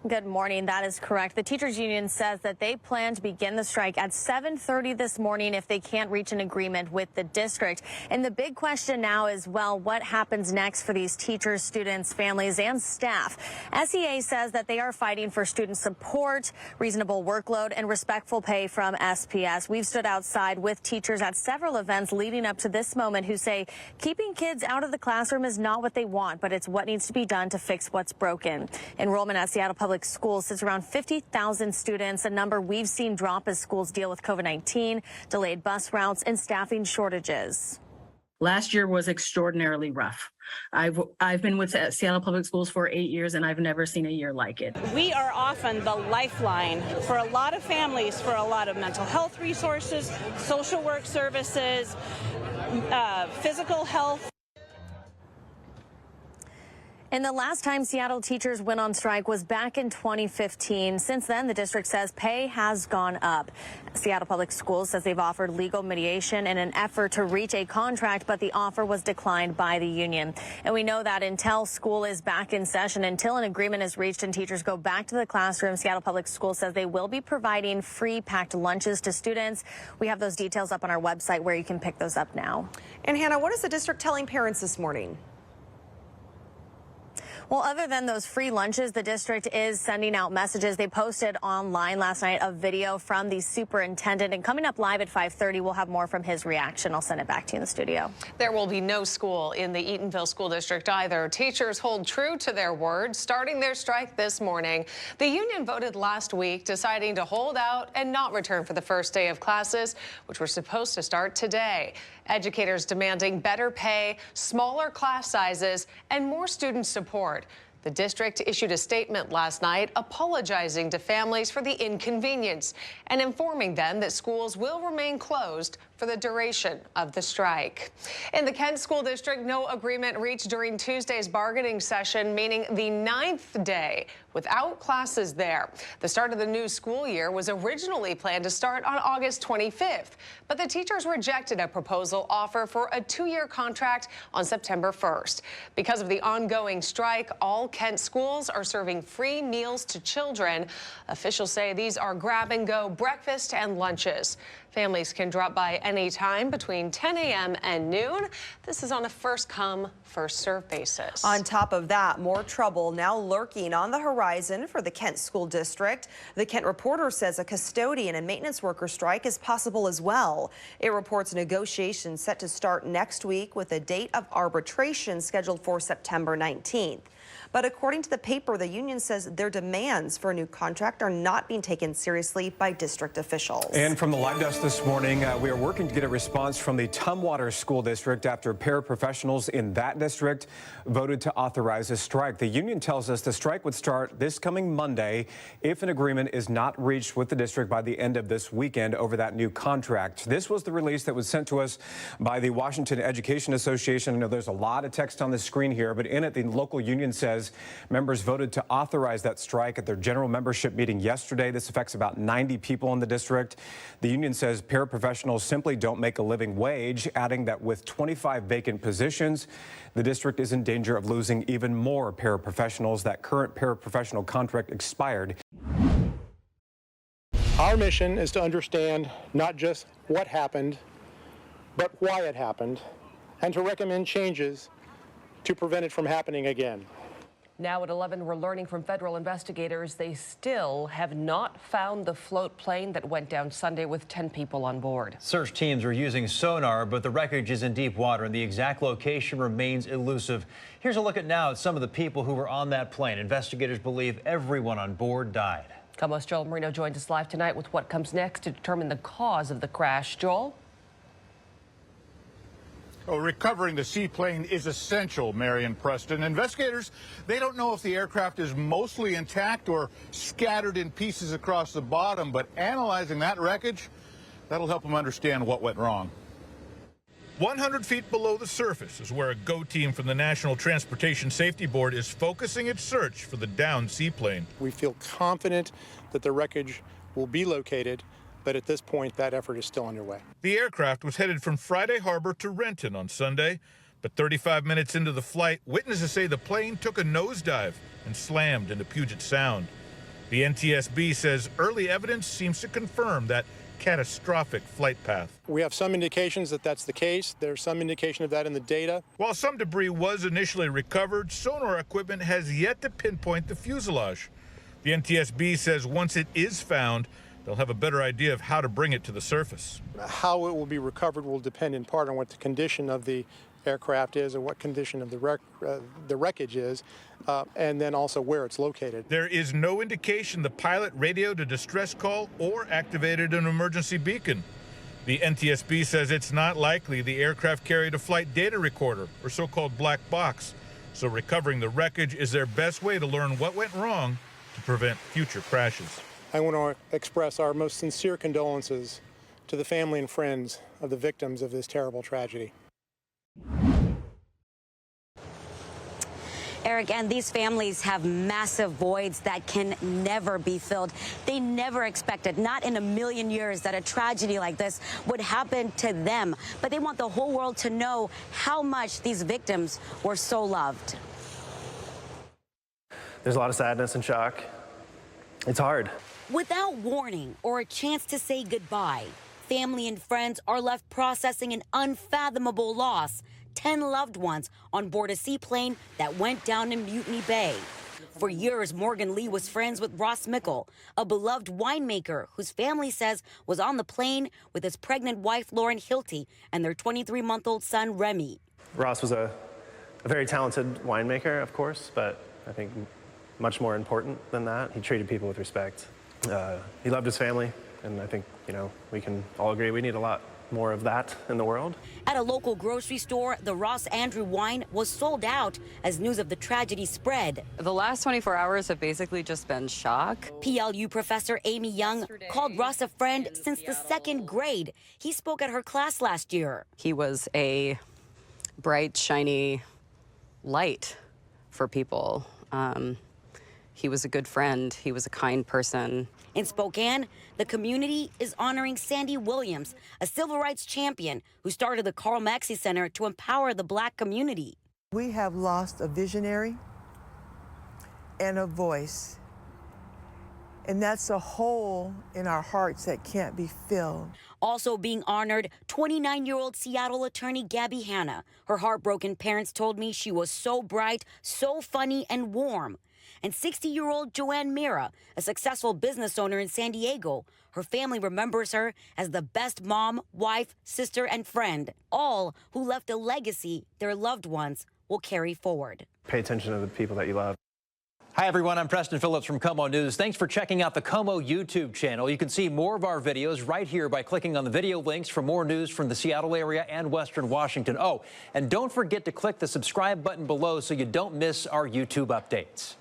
Good morning. That is correct. The teachers union says that they plan to begin the strike at 7:30 this morning if they can't reach an agreement with the district. And the big question now is, well, what happens next for these teachers, students, families, and staff? SEA says that they are fighting for student support, reasonable workload, and respectful pay from SPS. We've stood outside with teachers at several events leading up to this moment who say keeping kids out of the classroom is not what they want, but it's what needs to be done to fix what's broken. Enrollment at Seattle Public Schools sits around 50,000 students, a number we've seen drop as schools deal with COVID-19, delayed bus routes, and staffing shortages. Last year was extraordinarily rough. I've been with Seattle Public Schools for 8 years, and I've never seen a year like it. We are often the lifeline for a lot of families, for a lot of mental health resources, social work services, physical health. And the last time Seattle teachers went on strike was back in 2015. Since then, the district says pay has gone up. Seattle Public Schools says they've offered legal mediation in an effort to reach a contract, but the offer was declined by the union. And we know that until school is back in session, until an agreement is reached and teachers go back to the classroom, Seattle Public Schools says they will be providing free packed lunches to students. We have those details up on our website where you can pick those up now. And Hannah, what is the district telling parents this morning? Well, other than those free lunches, the district is sending out messages. They posted online last night a video from the superintendent. And coming up live at 5:30, we'll have more from his reaction. I'll send it back to you in the studio. There will be no school in the Eatonville School District either. Teachers hold true to their word, starting their strike this morning. The union voted last week, deciding to hold out and not return for the first day of classes, which were supposed to start today. Educators demanding better pay, smaller class sizes, and more student support. The district issued a statement last night apologizing to families for the inconvenience and informing them that schools will remain closed for the duration of the strike. In the Kent School District, no agreement reached during Tuesday's bargaining session, meaning the 9th day without classes there. The start of the new school year was originally planned to start on August 25th, but the teachers rejected a proposal offer for a 2-year contract on September 1st. Because of the ongoing strike, all Kent schools are serving free meals to children. Officials say these are grab-and-go breakfast and lunches. Families can drop by any time between 10 a.m. and noon. This is on a first-come, first-served basis. On top of that, more trouble now lurking on the horizon for the Kent School District. The Kent Reporter says a custodian and maintenance worker strike is possible as well. It reports negotiations set to start next week with a date of arbitration scheduled for September 19th. But according to the paper, the union says their demands for a new contract are not being taken seriously by district officials. And from the live desk this morning, we are working to get a response from the Tumwater School District after paraprofessionals in that district voted to authorize a strike. The union tells us the strike would start this coming Monday if an agreement is not reached with the district by the end of this weekend over that new contract. This was the release that was sent to us by the Washington Education Association. I know there's a lot of text on the screen here, but in it, the local union says members voted to authorize that strike at their general membership meeting yesterday. This affects about 90 people in the district. The union says paraprofessionals simply don't make a living wage, adding that with 25 vacant positions, the district is in danger of losing even more paraprofessionals. That current paraprofessional contract expired. Our mission is to understand not just what happened, but why it happened, and to recommend changes to prevent it from happening again. Now at 11, we're learning from federal investigators they still have not found the float plane that went down Sunday with 10 people on board. Search teams are using sonar, but the wreckage is in deep water and the exact location remains elusive. Here's a look at now at some of the people who were on that plane. Investigators believe everyone on board died. KOMO's Joel Marino joins us live tonight with what comes next to determine the cause of the crash. Joel? Well, recovering the seaplane is essential, Marion Preston. Investigators, they don't know if the aircraft is mostly intact or scattered in pieces across the bottom, but analyzing that wreckage, that'll help them understand what went wrong. 100 feet below the surface is where a GO team from the National Transportation Safety Board is focusing its search for the downed seaplane. We feel confident that the wreckage will be located, but at this point, that effort is still underway. The aircraft was headed from Friday Harbor to Renton on Sunday, but 35 minutes into the flight, witnesses say the plane took a nosedive and slammed into Puget Sound. The NTSB says early evidence seems to confirm that catastrophic flight path. We have some indications that that's the case. There's some indication of that in the data. While some debris was initially recovered, sonar equipment has yet to pinpoint the fuselage. The NTSB says once it is found, they'll have a better idea of how to bring it to the surface. How it will be recovered will depend in part on what the condition of the aircraft is or what condition of the wreckage is, and then also where it's located. There is no indication the pilot radioed a distress call or activated an emergency beacon. The NTSB says it's not likely the aircraft carried a flight data recorder or so-called black box, so recovering the wreckage is their best way to learn what went wrong to prevent future crashes. I want to express our most sincere condolences to the family and friends of the victims of this terrible tragedy. Eric, and these families have massive voids that can never be filled. They never expected, not in a million years, that a tragedy like this would happen to them. But they want the whole world to know how much these victims were so loved. There's a lot of sadness and shock. It's hard. Without warning or a chance to say goodbye, family and friends are left processing an unfathomable loss. 10 loved ones on board a seaplane that went down in Mutiny Bay. For years, Morgan Lee was friends with Ross Mickle, a beloved winemaker whose family says was on the plane with his pregnant wife, Lauren Hilty, and their 23-month-old son, Remy. Ross was a very talented winemaker, of course, but I think much more important than that, he treated people with respect. He loved his family, and I think, we can all agree we need a lot more of that in the world. At a local grocery store, the Ross Andrew wine was sold out as news of the tragedy spread. The last 24 hours have basically just been shock. PLU professor Amy Young called Ross a friend since the 2nd grade. He spoke at her class last year. He was a bright, shiny light for people. He was a good friend. He was a kind person. In Spokane, the community is honoring Sandy Williams, a civil rights champion who started the Carl Maxey Center to empower the Black community. We have lost a visionary and a voice, and that's a hole in our hearts that can't be filled. Also being honored, 29-year-old Seattle attorney Gabby Hanna. Her heartbroken parents told me she was so bright, so funny, and warm. And 60-year-old Joanne Mira, a successful business owner in San Diego. Her family remembers her as the best mom, wife, sister, and friend, all who left a legacy their loved ones will carry forward. Pay attention to the people that you love. Hi, everyone. I'm Preston Phillips from KOMO News. Thanks for checking out the KOMO YouTube channel. You can see more of our videos right here by clicking on the video links for more news from the Seattle area and Western Washington. Oh, and don't forget to click the subscribe button below so you don't miss our YouTube updates.